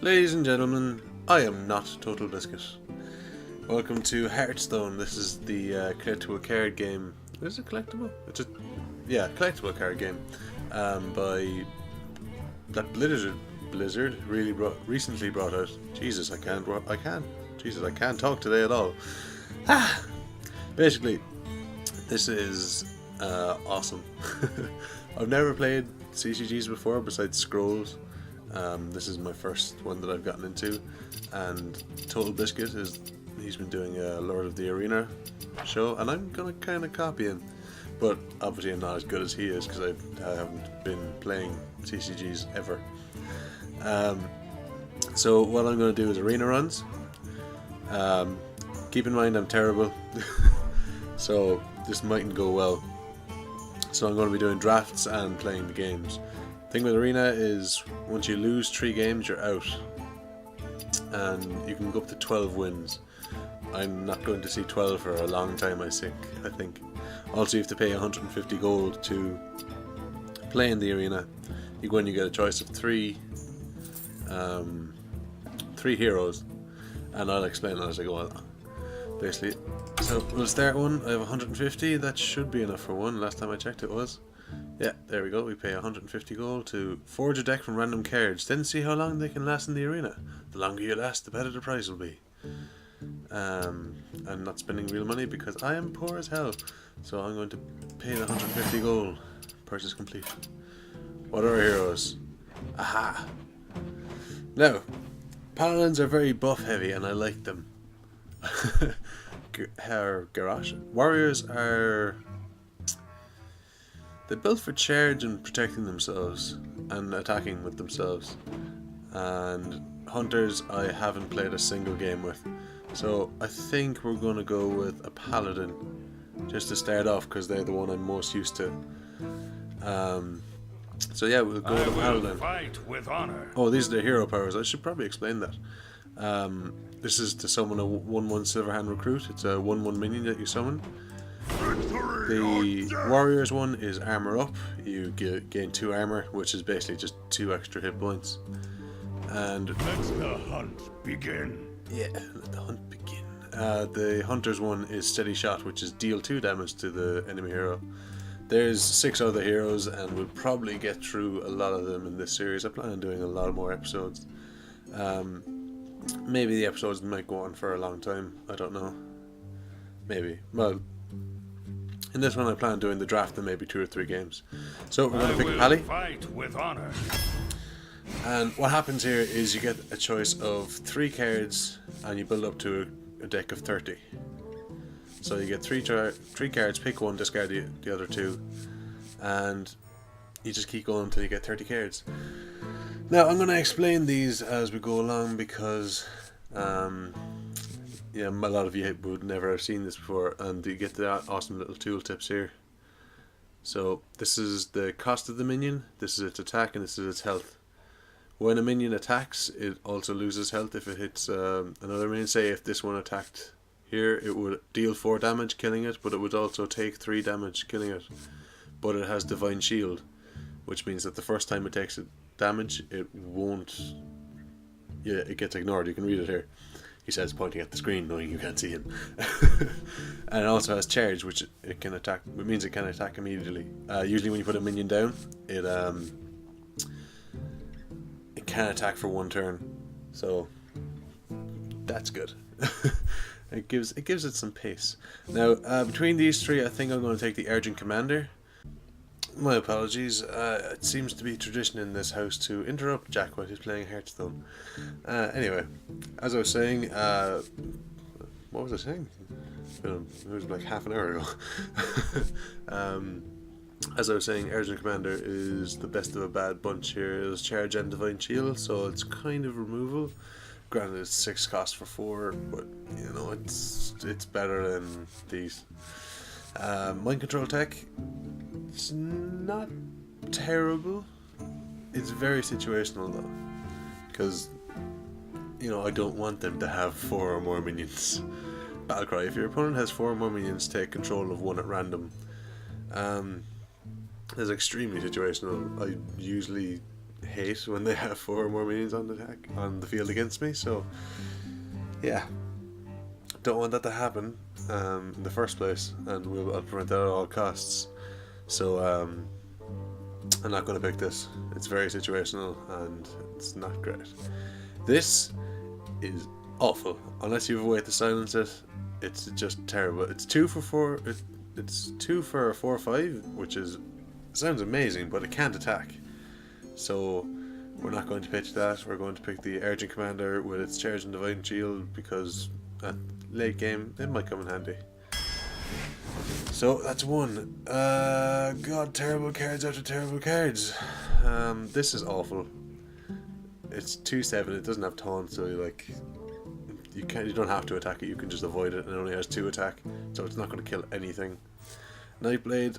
Ladies and gentlemen, I am not TotalBiscuit. Welcome to Heartstone. This is the collectible card game. Is it collectible? It's a collectible card game by that Blizzard recently brought out. Jesus, I can't talk today at all. Basically, this is awesome. I've never played CCGs before besides Scrolls. This is my first one that I've gotten into, and TotalBiscuit he's been doing a Lord of the Arena show, and I'm gonna kind of copy him, but obviously I'm not as good as he is because I haven't been playing CCGs ever. So what I'm gonna do is arena runs. Keep in mind I'm terrible, so this mightn't go well. So I'm going to be doing drafts and playing the games. Thing with arena is once you lose 3 games you're out, and you can go up to 12 wins. I'm not going to see 12 for a long time, I think. Also you have to pay 150 gold to play in the arena. You go in, you get a choice of 3 heroes, and I'll explain that as I go on. Basically, so we'll start one. I have 150, that should be enough for one. Last time I checked it was. Yeah, there we go. We pay 150 gold to forge a deck from random cards, then see how long they can last in the arena. The longer you last, the better the prize will be. I'm not spending real money because I am poor as hell, so I'm going to pay the 150 gold. Purchase complete. What are our heroes? Aha! Now, paladins are very buff heavy and I like them. Garrosh. Warriors are... they're built for charge and protecting themselves and attacking with themselves. And hunters I haven't played a single game with, so I think we're going to go with a paladin just to start off because they're the one I'm most used to. So yeah, we'll go with a paladin. Fight with honor. Oh, these are the hero powers. I should probably explain that. This is to summon a 1/1 Silverhand Recruit. It's a 1/1 minion that you summon. The Warriors one is armor up. You gain 2 armor, which is basically just 2 extra hit points. And let the hunt begin. Yeah, let the hunt begin. The Hunter's one is Steady Shot, which is deal 2 damage to the enemy hero. There's 6 other heroes, and we'll probably get through a lot of them in this series. I plan on doing a lot more episodes. Maybe the episodes might go on for a long time. I don't know. Maybe. Well, in this one I plan on doing the draft and maybe 2 or 3 games. So we're going to pick a pally. Fight with honor. And what happens here is you get a choice of 3 cards and you build up to a deck of 30. So you get 3 cards, pick one, discard the other 2, and you just keep going until you get 30 cards. Now I'm going to explain these as we go along because yeah, a lot of you would never have seen this before, and you get the awesome little tooltips here. So this is the cost of the minion, this is its attack, and this is its health. When a minion attacks, it also loses health if it hits another minion. Say if this one attacked here, it would deal 4 damage killing it, but it would also take 3 damage killing it. But it has Divine Shield, which means that the first time it takes damage, it won't... yeah, it gets ignored. You can read it here. He says, pointing at the screen, knowing you can't see him. And it also has Charge, which it can attack. It means it can attack immediately. Usually when you put a minion down, it can attack for 1 turn, so that's good. It gives it some pace. Now between these 3, I think I'm going to take the Urgent Commander. My apologies. It seems to be tradition in this house to interrupt Jack while he's playing Hearthstone. Anyway, as I was saying, what was I saying? It was like half an hour ago. As I was saying, Urgent Commander is the best of a bad bunch here. It was Charge and Divine Shield, so it's kind of removal. Granted, it's 6 cost for 4, but you know it's better than these. Mind Control Tech. It's not terrible. It's very situational though, because you know I don't want them to have 4 or more minions. Battlecry. If your opponent has 4 or more minions, take control of 1 at random. It's extremely situational. I usually hate when they have 4 or more minions on the field against me. So yeah, don't want that to happen in the first place, and I'll prevent that at all costs. So I'm not going to pick this. It's very situational and it's not great. This is awful. Unless you have a way to silence it, it's just terrible. It's 2 for 4. It's 2 for a 4/5, which sounds amazing, but it can't attack. So we're not going to pitch that. We're going to pick the Urgent Commander with its Charge and Divine Shield, because at late game it might come in handy. So that's 1. God, terrible cards after terrible cards. This is awful. It's 2/7. It doesn't have taunt, so you don't have to attack it. You can just avoid it, and it only has 2 attack, so it's not going to kill anything. Nightblade,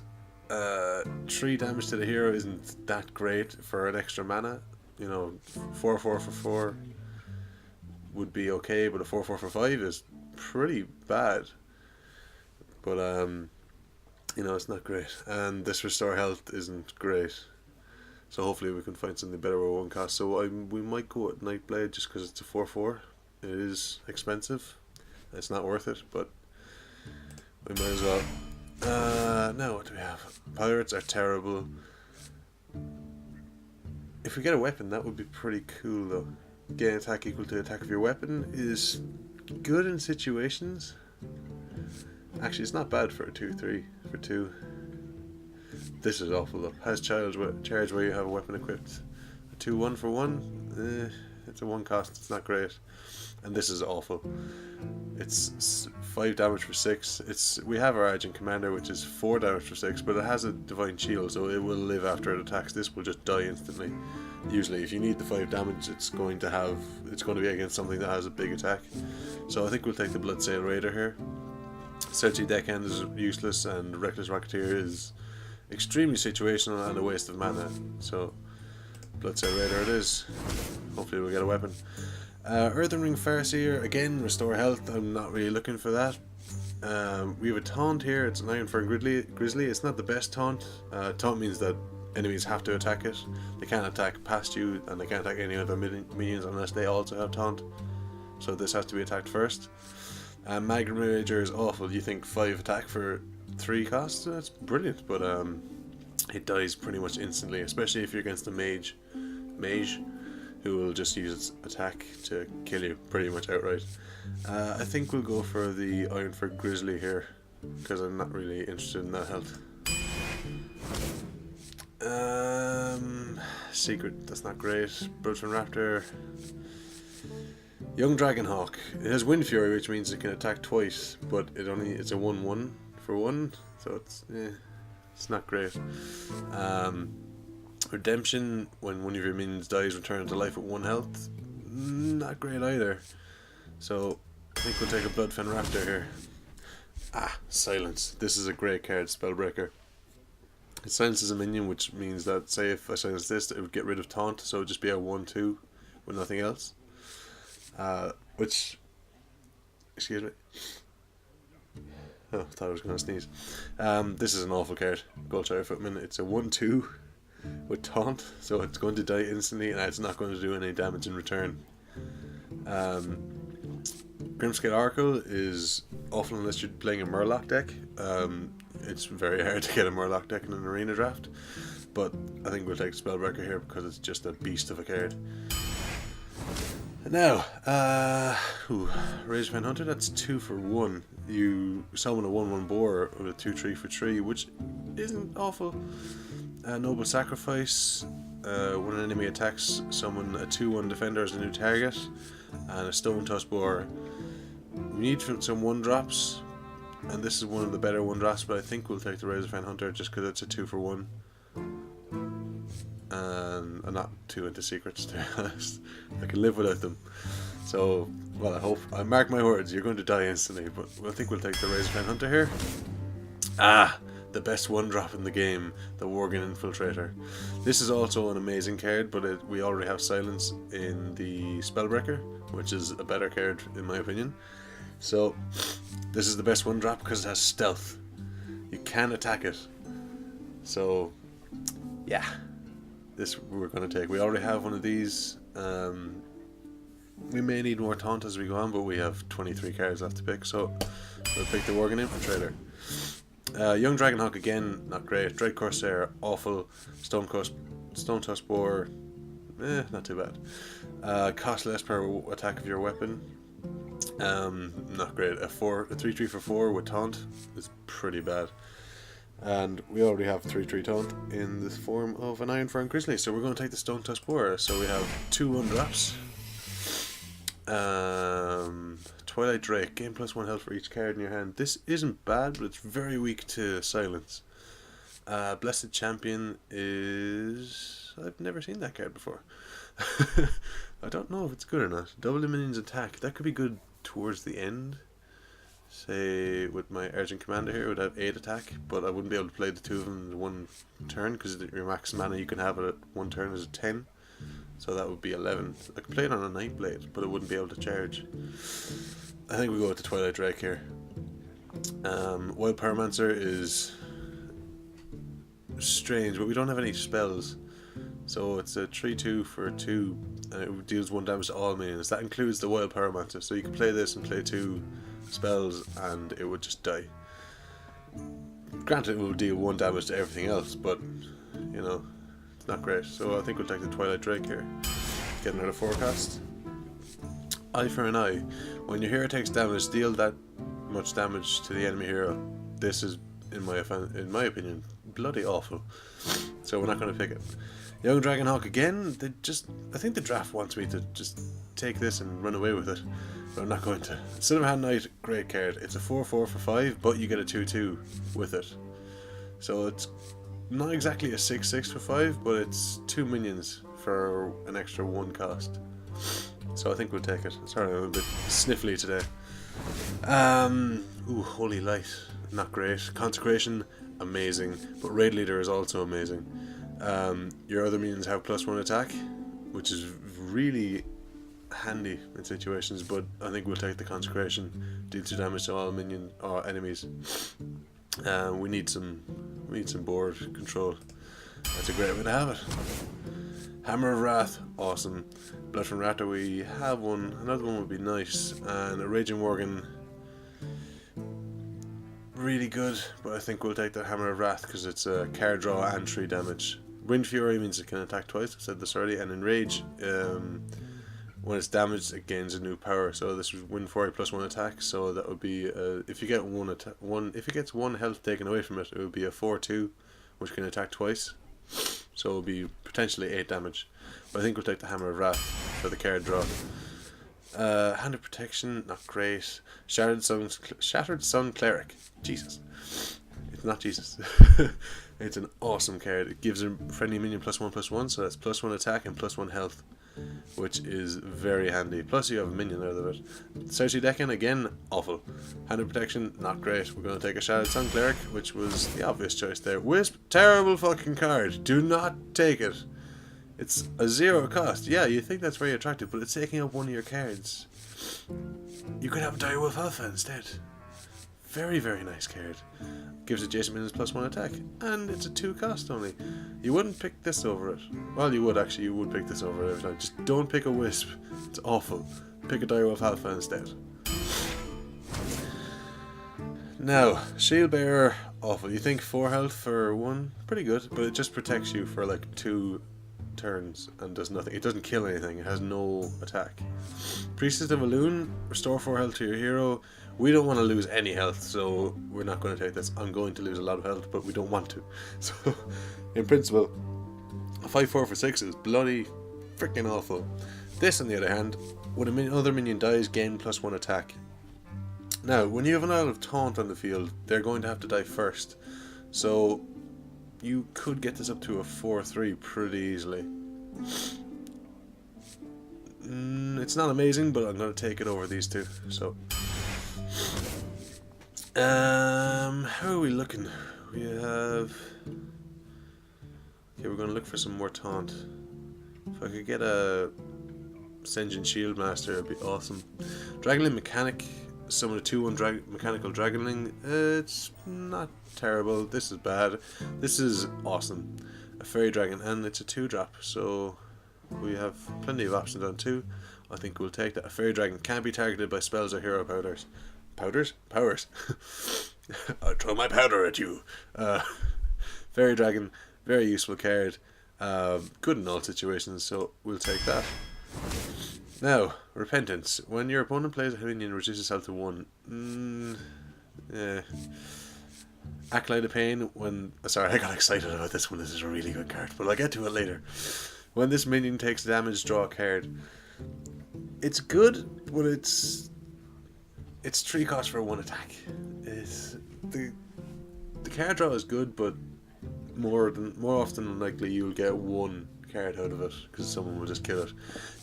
3 damage to the hero isn't that great for an extra mana. 4/4 for 4 would be okay, but a 4/4 for 5 is pretty bad. But it's not great, and this restore health isn't great. So hopefully we can find something better with 1 cost. So we might go with Nightblade just because it's a 4/4. It is expensive. It's not worth it, but we might as well. Now what do we have? Pirates are terrible. If we get a weapon, that would be pretty cool though. Gain attack equal to attack of your weapon is good in situations. Actually, it's not bad for a 2/3 for 2. This is awful though. Has charge where you have a weapon equipped. A 2/1 for 1. It's a 1 cost. It's not great. And this is awful. It's 5 damage for 6. We have our Urgent Commander, which is 4 damage for 6, but it has a Divine Shield, so it will live after it attacks. This will just die instantly. Usually, if you need the 5 damage, it's going to be against something that has a big attack. So I think we'll take the Bloodsail Raider here. Searchy Deckhand is useless, and Reckless Rocketeer is extremely situational and a waste of mana. So Bloodsail Raider it is. Hopefully we'll get a weapon. Earthen Ring Farseer, again, restore health. I'm not really looking for that. We have a taunt here. It's an Ironfang Grizzly. It's not the best taunt. Taunt means that enemies have to attack it. They can't attack past you, and they can't attack any other minions unless they also have taunt. So this has to be attacked first. Magnum Rager is awful. You think 5 attack for 3 costs? That's brilliant, but it dies pretty much instantly, especially if you're against a mage who will just use its attack to kill you pretty much outright. I think we'll go for the Ironfang Grizzly here, because I'm not really interested in that health. Secret, that's not great. Bloodfin Raptor. Young Dragonhawk. It has Wind Fury, which means it can attack twice, but it's a 1/1 for 1, so it's not great. Redemption, when one of your minions dies, return to life at 1 health. Not great either. So I think we'll take a Bloodfin Raptor here. Silence. This is a great card, Spellbreaker. It silences a minion, which means that, say if I silence this, it would get rid of taunt, so it would just be a 1/2 with nothing else. Excuse me. Oh, I thought I was going to sneeze. This is an awful card, Goldshire Footman. It's a 1/2 with taunt, so it's going to die instantly, and it's not going to do any damage in return. Grimscale Oracle is awful unless you're playing a Murloc deck. It's very hard to get a Murloc deck in an arena draft, but I think we'll take Spellbreaker here because it's just a beast of a card. Now, Razorfang Hunter, that's 2 for 1. You summon a 1/1 boar with a 2/3 for 3, which isn't awful. Noble Sacrifice, when an enemy attacks, summon a 2/1 defender as a new target, and a Stone Tusk Boar. We need some 1-drops, and this is one of the better 1-drops, but I think we'll take the Razorfang Hunter just because it's a 2 for 1. And I'm not too into secrets, to be honest. I can live without them. So, well, I mark my words, you're going to die instantly, but I think we'll take the Razorfang Hunter here. The best 1-drop in the game, the Worgen Infiltrator. This is also an amazing card, but we already have Silence in the Spellbreaker, which is a better card in my opinion. So, this is the best 1-drop because it has Stealth. You can attack it. So, yeah. this we're going to take. We already have one of these. We may need more taunt as we go on, but we have 23 cards left to pick, so we'll pick the Worgen Infiltrator. Young Dragonhawk again, not great. Dread Corsair, awful. Stone Tusk Boar, not too bad. Cost less per attack of your weapon. Not great. A 3/3 for 4 with taunt is pretty bad. And we already have 3/3 taunt in the form of an Ironfang Grizzly, so we're going to take the Stone Tusk Boar. So we have 2 1-drops. Twilight Drake, gain +1 health for each card in your hand. This isn't bad, but it's very weak to silence. Blessed Champion is... I've never seen that card before. I don't know if it's good or not. Double the minion's attack. That could be good towards the end. Say, with my Urgent Commander here, it would have 8 attack, but I wouldn't be able to play the 2 of them in one turn, because your max mana you can have it at 1 turn is 10. So that would be 11. I could play it on a Nightblade, but I wouldn't be able to charge. I think we go with the Twilight Drake here. Wild Pyromancer is strange, but we don't have any spells. So it's a 3/2 for 2, and it deals 1 damage to all minions. That includes the Wild Pyromancer, so you can play this and play 2 spells and it would just die. Granted, it will deal 1 damage to everything else, but, you know, it's not great. So I think we'll take the Twilight Drake here. Get another forecast. Eye for an eye. When your hero takes damage, deal that much damage to the enemy hero. This is, in my opinion, bloody awful. So we're not going to pick it. Young Dragonhawk again. I think the draft wants me to just take this and run away with it, but I'm not going to. Cinema Hand Knight, great card. It's a 4/4 for 5, but you get a 2/2 with it. So it's not exactly a 6/6 for 5, but it's 2 minions for an extra 1 cost. So I think we'll take it. Sorry, I'm a bit sniffly today. Holy Light, not great. Consecration, amazing, but Raid Leader is also amazing. Your other minions have +1 attack, which is really handy in situations, but I think we'll take the Consecration. Deal 2 damage to all minion or enemies. We need some board control. That's a great way to have it. Hammer of Wrath, awesome. Blood from Raptor, we have one. Another one would be nice. And a Raging Worgen, really good, but I think we'll take the Hammer of Wrath because it's a card draw and 3 damage. Wind Fury means it can attack twice, I've said this already, and Enrage, when it's damaged it gains a new power. So this was Wind Fury +1 attack, so that would be if you get if it gets 1 health taken away from it, it would be a 4/2, which can attack twice. So it would be potentially 8 damage. But I think we'll take the Hammer of Wrath for the card draw. Hand of Protection, not great. Shattered Sun Cleric. Jesus. It's not Jesus. It's an awesome card. It gives a friendly minion +1/+1, so that's +1 attack and +1 health, which is very handy. Plus you have a minion out of it. Cersei Decan, again, awful. Hand of Protection, not great. We're going to take a Shattered Sun Cleric, which was the obvious choice there. Wisp, terrible fucking card. Do not take it. It's a 0 cost. Yeah, you think that's very attractive, but it's taking up 1 of your cards. You could have Direwolf Alpha instead. Very, very nice card. Gives adjacent minions +1 attack, and it's a 2 cost only. You wouldn't pick this over it. Well, you would actually. You would pick this over it every time. Just don't pick a Wisp. It's awful. Pick a Direwolf Alpha instead. Now, Shield Bearer, awful. You think 4 health for 1? Pretty good, but it just protects you for like 2 turns and does nothing. It doesn't kill anything. It has no attack. Priestess of Elune, restore 4 health to your hero. We don't want to lose any health, so we're not going to take this. I'm going to lose a lot of health, but we don't want to. So, in principle, a 5/4 for 6 is bloody freaking awful. This, on the other hand, when another minion dies, gain +1 attack. Now, when you have an Isle of Taunt on the field, they're going to have to die first. So, you could get this up to a 4/3 pretty easily. It's not amazing, but I'm going to take it over these two. So, how are we looking? We have... Okay, we're going to look for some more taunt. If I could get a Senjin Shield Master, it'd be awesome. Dragonling Mechanic, summon a 2/1 Mechanical Dragonling. It's not terrible. This is bad. This is awesome. a fairy dragon, and it's a 2-drop, so we have plenty of options on 2. I think we'll take that. A fairy dragon can't be targeted by spells or hero powers. Powers? I'll throw my powder at you. Fairy dragon, very useful card. Good in all situations, so we'll take that. Now, Repentance. When your opponent plays a minion, reduces health to 1. Acolyte of Pain. Sorry, I got excited about this one. This is a really good card, but I'll get to it later. When this minion takes damage, draw a card. It's good, but it's 3 costs for 1 attack. The card draw is good, but more often than likely you'll get 1 card out of it because someone will just kill it.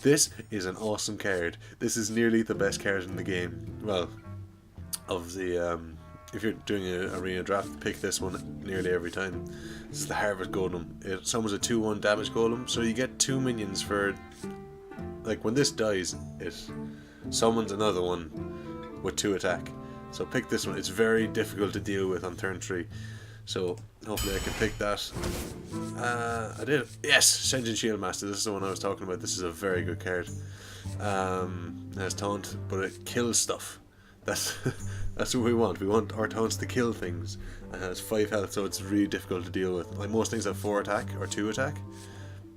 This is an awesome card. This is nearly the best card in the game. Well, of the if you're doing an arena draft, pick this one nearly every time. This is the Harvest Golem. It summons a 2/1 damage golem, so you get 2 minions for, like, when this dies, it summons another one with 2 attack. So pick this one. It's very difficult to deal with on turn 3. So hopefully I can pick that. I did. Yes, Shenjin Shieldmaster. This is the one I was talking about. This is a very good card. It has taunt, but it kills stuff. That's what we want. We want our taunts to kill things. And it has 5 health, so it's really difficult to deal with. Like, most things have 4 attack or 2 attack.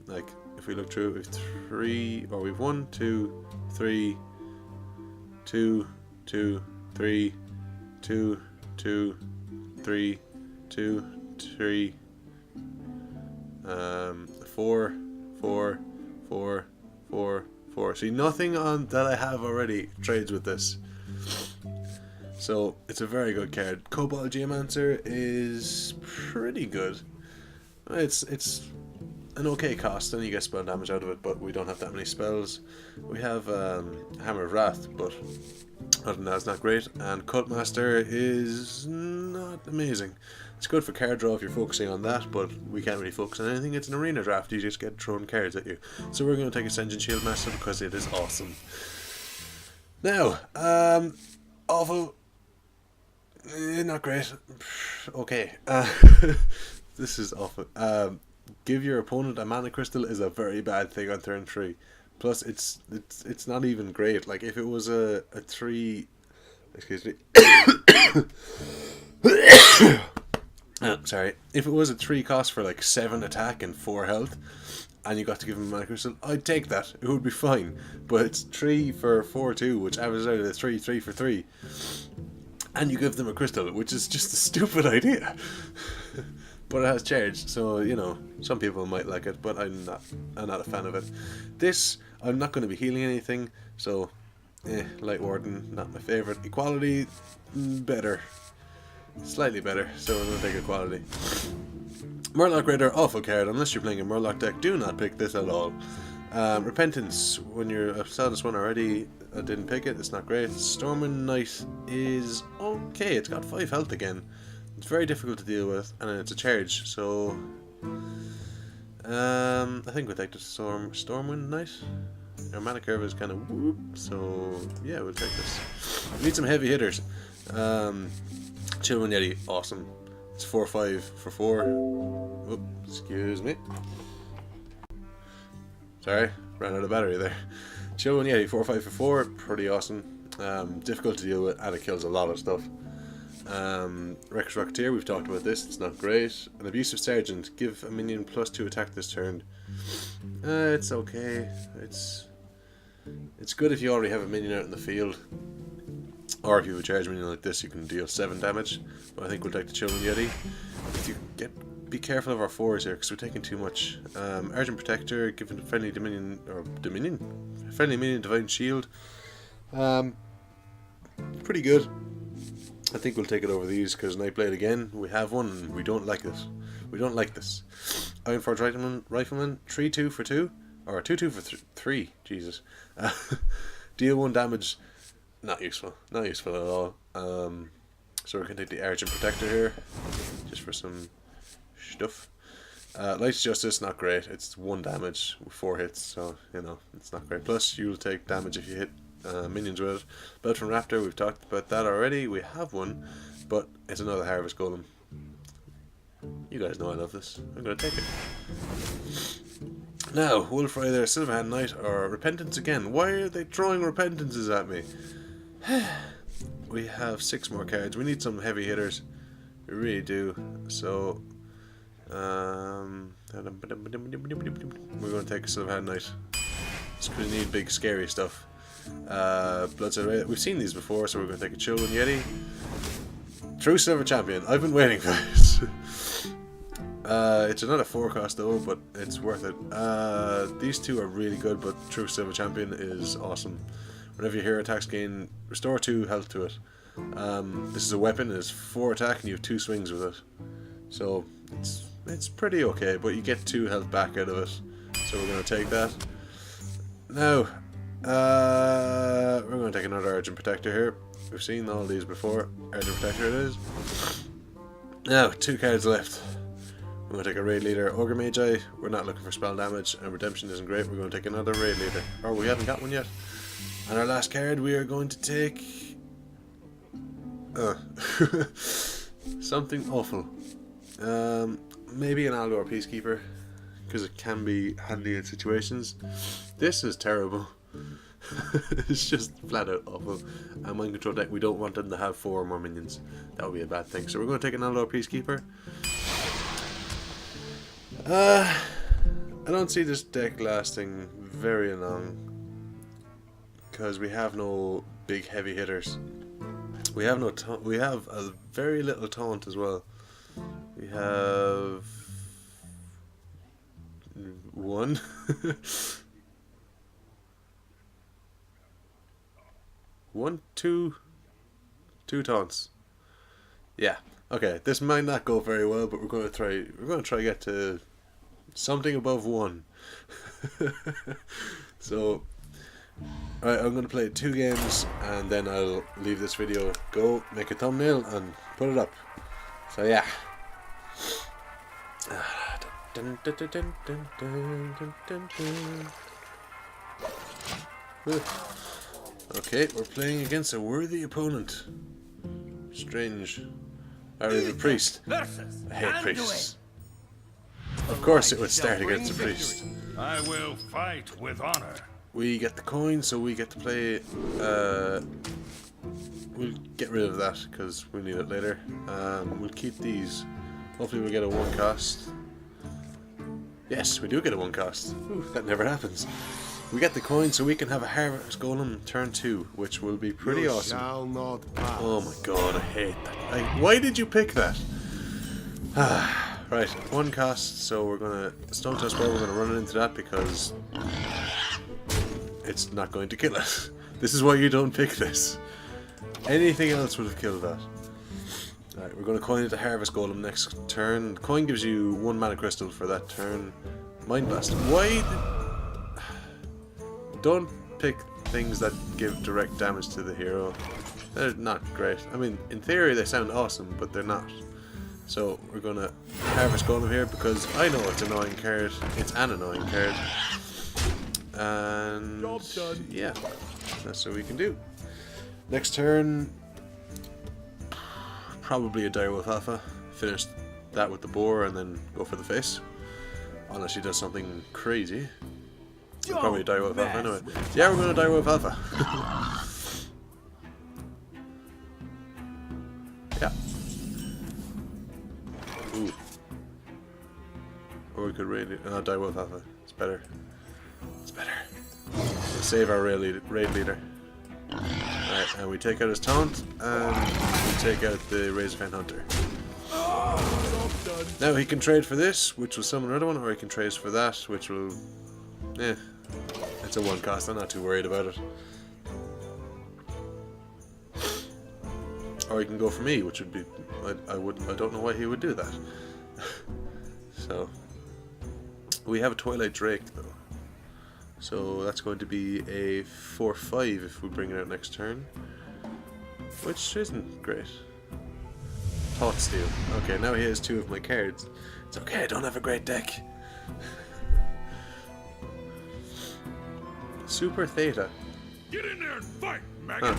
Like, if we look through it, we have 3, or we've 1, 2, 3, 2, 2, 3, 2, 2, 3, 2, 3, 4, 4, 4, 4, 4. See, nothing on that I have already trades with this. So it's a very good card. Cobalt Geomancer is pretty good. It's an okay cost, and you get spell damage out of it, but we don't have that many spells. We have Hammer of Wrath, but other than that, it's not great. And Cultmaster is not amazing. It's good for card draw if you're focusing on that, but we can't really focus on anything. It's an arena draft, you just get thrown cards at you. So we're going to take Ascension Shieldmaster because it is awesome. Now, awful. Not great. Okay. This is awful. Give your opponent a mana crystal is a very bad thing on turn 3. Plus, it's not even great. Like, if it was a 3, excuse me. Sorry. If it was a 3 cost for like 7 attack and 4 health, and you got to give him a mana crystal, I'd take that. It would be fine. But it's 3 for 4/2, which averages out at 3 for 3. And you give them a crystal, which is just a stupid idea. But it has charge, so, you know, some people might like it, but I'm not a fan of it. This, I'm not going to be healing anything, so, Light Warden, not my favourite. Equality, better. Slightly better, so I'm going to take Equality. Murloc Raider, awful card. Unless you're playing a Murloc deck, do not pick this at all. Repentance, when I saw this one already, I didn't pick it, it's not great. Stormwind Knight is okay, it's got 5 health again. It's very difficult to deal with, and it's a charge, so I think we'll take the Stormwind Knight. Our mana curve is kind of whoop, so yeah, we'll take this. We need some heavy hitters. Chillwind Yeti, awesome. It's 4/5 for 4. Whoop, excuse me. Sorry, ran out of battery there. Chillwind Yeti, 4/5 for 4, pretty awesome. Difficult to deal with, and it kills a lot of stuff. Reckless Rocketeer, we've talked about this, it's not great. An Abusive Sergeant, give a minion +2 attack this turn. It's okay. It's good if you already have a minion out in the field. Or if you have a charge minion like this, you can deal 7 damage. But I think we'll take the Chillwind Yeti. Be careful of our 4s here, because we're taking too much. Urgent Protector, give a friendly friendly minion Divine Shield. Pretty good. I think we'll take it over these, because Nightblade again, we have one, and we don't like this. We don't like this. Ironforge Rifleman, 3/2 for 2, or 2/2 for 3, Jesus. Deal 1 damage, not useful. Not useful at all. So we're going to take the Urgent Protector here, just for some stuff. Light's Justice, not great. It's 1 damage with 4 hits, so, you know, it's not great. Plus, you'll take damage if you hit minions with it. Blood from Raptor, we've talked about that already. We have one, but it's another Harvest Golem. You guys know I love this. I'm gonna take it. Now, Wolf Rider, Silverhand Knight, or Repentance again. Why are they throwing Repentances at me? We have 6 more cards. We need some heavy hitters. We really do. So, we're going to take a Silverhand Knight. It's because we need big, scary stuff. Bloodset Ray. We've seen these before, so we're going to take a Chillwind Yeti. True Silver Champion. I've been waiting for this. It's another 4 cost though, but it's worth it. These two are really good, but True Silver Champion is awesome. Whenever your hero attacks, gain restore 2 health to it. This is a weapon, it's 4 attack and you have 2 swings with it. So it's pretty okay, but you get 2 health back out of it. So we're going to take that. Now, we're going to take another Urgent Protector here. We've seen all these before. Urgent Protector it is. Now, 2 cards left. We're going to take a Raid Leader, Ogre Magi. We're not looking for spell damage, and Redemption isn't great. We're going to take another Raid Leader. Oh, we haven't got one yet. And our last card, we are going to take... something awful. Maybe an Aldor Peacekeeper, because it can be handy in situations. This is terrible. It's just flat out awful. And Mind Control deck, we don't want them to have 4 or more minions. That would be a bad thing. So we're going to take an Aldor Peacekeeper. I don't see this deck lasting very long, because we have no big heavy hitters. We have no we have a very little taunt as well. We have 1. 1, 2 taunts. Yeah. Okay, this might not go very well, but we're going to try. We're going to try to get to something above 1. So, alright, I'm going to play 2 games, and then I'll leave this video, go make a thumbnail, and put it up. So yeah. Okay, we're playing against a worthy opponent. Strange. I have a priest. I hate priests. Of course it would start against a priest. I will fight with honor. We get the coin, so we get to play... we'll get rid of that, because we'll need it later. We'll keep these. Hopefully we'll get a 1 cost. Yes, we do get a 1 cost. Ooh, that never happens. We get the coin, so we can have a Harvest Golem turn 2, which will be pretty awesome. Oh my god, I hate that. Why did you pick that? Right, 1 cost, so we're gonna Stone Test Ball, we're gonna run it into that because it's not going to kill us. This is why you don't pick this. Anything else would have killed that. Alright, we're gonna coin into Harvest Golem next turn. Coin gives you 1 mana crystal for that turn. Mind Blast. Why? Don't pick things that give direct damage to the hero. They're not great. I mean, in theory they sound awesome, but they're not. So we're gonna Harvest Golem here because I know it's an annoying card. It's an annoying card. And yeah, that's what we can do. Next turn, probably a Direwolf Alpha. Finish that with the boar and then go for the face. Unless she does something crazy. We'll probably Direwolf Alpha anyway. Yeah, we're gonna Direwolf Alpha. Yeah. Ooh. Or we could raid Direwolf Alpha. It's better. It's better. We'll save our raid leader. Alright, and we take out his taunt, and we take out the Razorfang Hunter. Now he can trade for this, which will summon another one, or he can trade for that, which will... it's a 1 cost, I'm not too worried about it. Or he can go for me, which would be... I don't know why he would do that. So... we have a Twilight Drake, though. So that's going to be a 4/5 if we bring it out next turn. Which isn't great. Thought Steal. Okay, now he has 2 of my cards. It's okay, I don't have a great deck. Super Theta. Get in there and fight, maggot!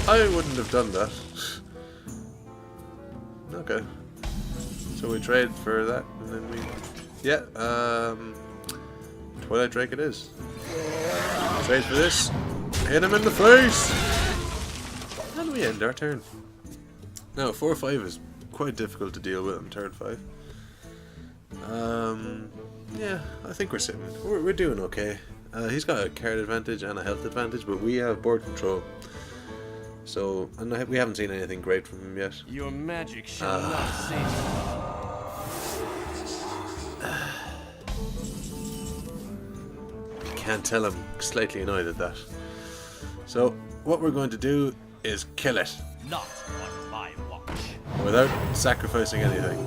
Huh. I wouldn't have done that. Okay. So we trade for that, and then we... Yeah, Twilight Drake it is. Trade for this. Hit him in the face! And we end our turn. Now, 4-5 is quite difficult to deal with on turn 5. Yeah, I think we're sitting. We're doing okay. He's got a card advantage and a health advantage, but we have board control. So, and we haven't seen anything great from him yet. Your magic shall not save You can't tell I'm slightly annoyed at that. So, what we're going to do is kill it. not on my watch. Without sacrificing anything.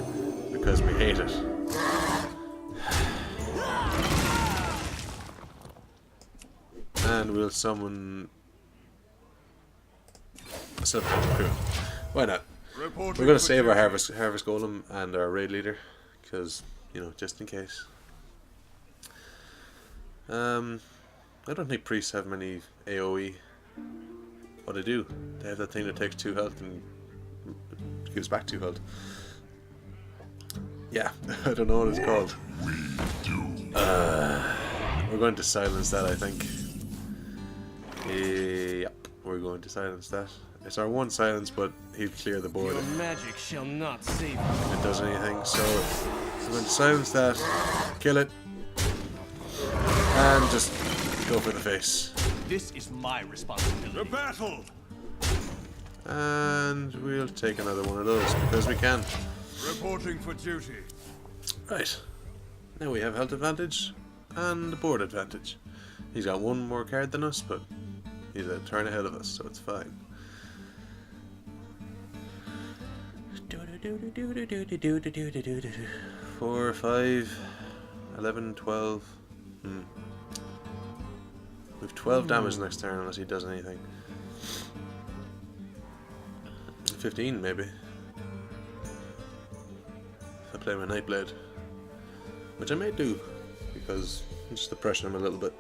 Because we hate it. And we'll summon a Subject Crew. Why not? We're going to save our Harvest Golem and our Raid Leader. Because, you know, just in case. I don't think priests have many AoE. What they do? They have that thing that takes 2 health and gives back 2 health. Yeah, I don't know what it's called. We're going to silence that, I think. Yep, we're going to silence that. It's our one silence, but he'll clear the board Your if magic shall not save you. it does anything. So we're going to silence that, kill it, and just go for the face. This is my responsibility. The battle! And we'll take another one of those because we can. Reporting for duty. Right. Now we have health advantage and board advantage. He's got one more card than us, but he's a turn ahead of us, so it's fine. 4, 5, 11, 12. We've 12 damage next turn unless he does anything. 15 maybe. If I play my Nightblade. Which I may do, because just to pressure him a little bit.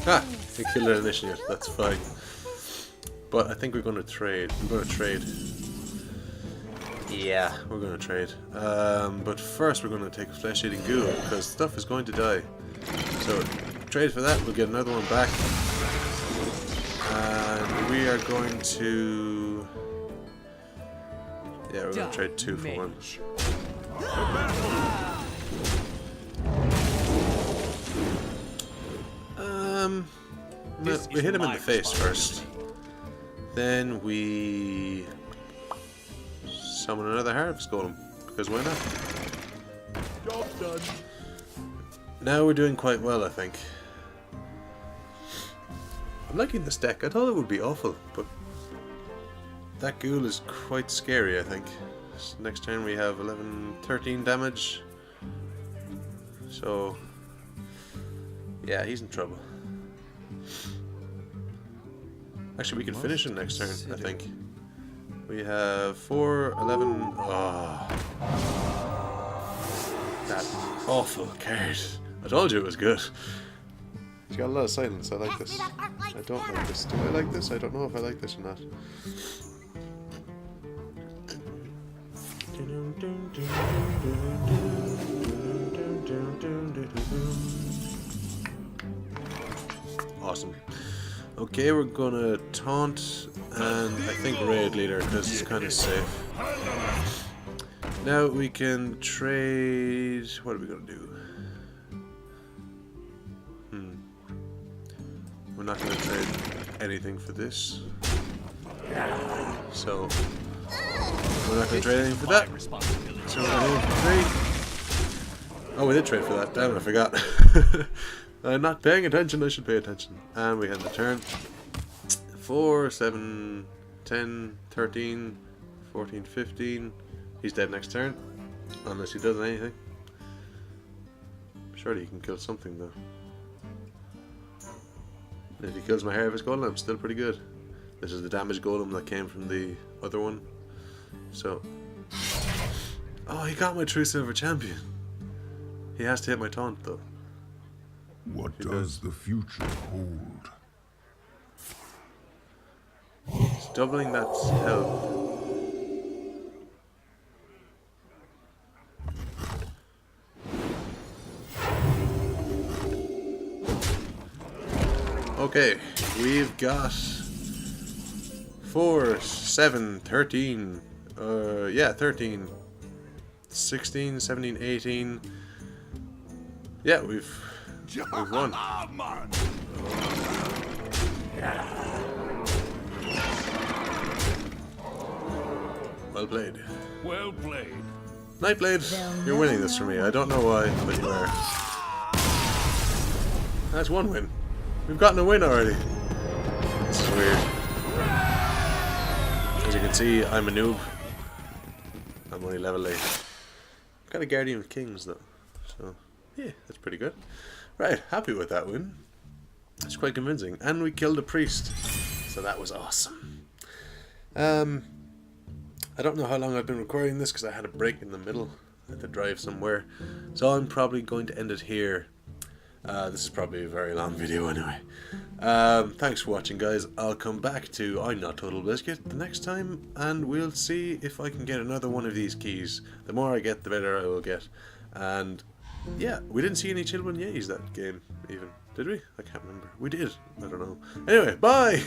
Ah! He killed an initiate, that's fine. But I think we're going to trade. We're going to trade. Yeah, we're going to trade. But first we're going to take a flesh-eating ghoul, because stuff is going to die. So, trade for that, we'll get another one back. And we are going to... Yeah, we're going to trade 2 for 1. No, we hit him in the face first. Then we summon another Harvest Golem, because why not? Job done. Now we're doing quite well, I think. I'm liking this deck. I thought it would be awful, but that ghoul is quite scary, I think. So next turn we have 13 damage. So, yeah, he's in trouble. Actually, we can finish him next turn, I think. We have 4, 11... Oh. That awful card. I told you it was good. He's got a lot of silence. I like this. I don't like this. Do I like this? I don't know if I like this or not. Awesome. Okay, we're gonna taunt and I think Raid Leader because it's kind of safe. Now we can trade. What are we gonna do? We're not gonna trade anything for this. So we're not gonna trade anything for that. So we're gonna trade. Oh, we did trade for that. Damn it, I forgot. I'm not paying attention, I should pay attention. And we end the turn. 4, 7, 10, 13, 14, 15. He's dead next turn. Unless he does anything. Surely he can kill something though. If he kills my Harvest Golem, I'm still pretty good. This is the damage golem that came from the other one. So. Oh, he got my True Silver Champion. He has to hit my taunt though. What does the future hold? It's doubling that health. Okay, we've got 4, 7, 13, yeah, 13, 16, 17, 18. Yeah, we've won. Man. Well played. Well played. Nightblade, you're winning this for me. I don't know why, but you are. That's one win. We've gotten a win already. This is weird. As you can see, I'm a noob. I'm only level 8. I've got a Guardian of Kings though. So, yeah, that's pretty good. Right, happy with that win. It's quite convincing. And we killed a priest. So that was awesome. I don't know how long I've been recording this because I had a break in the middle. I had to drive somewhere. So I'm probably going to end it here. This is probably a very long video anyway. Thanks for watching, guys. I'll come back to I'm Not TotalBiscuit the next time, and we'll see if I can get another one of these keys. The more I get, the better I will get. And yeah, we didn't see any children yays that game even, did we? I can't remember. We did. I don't know. Anyway, bye!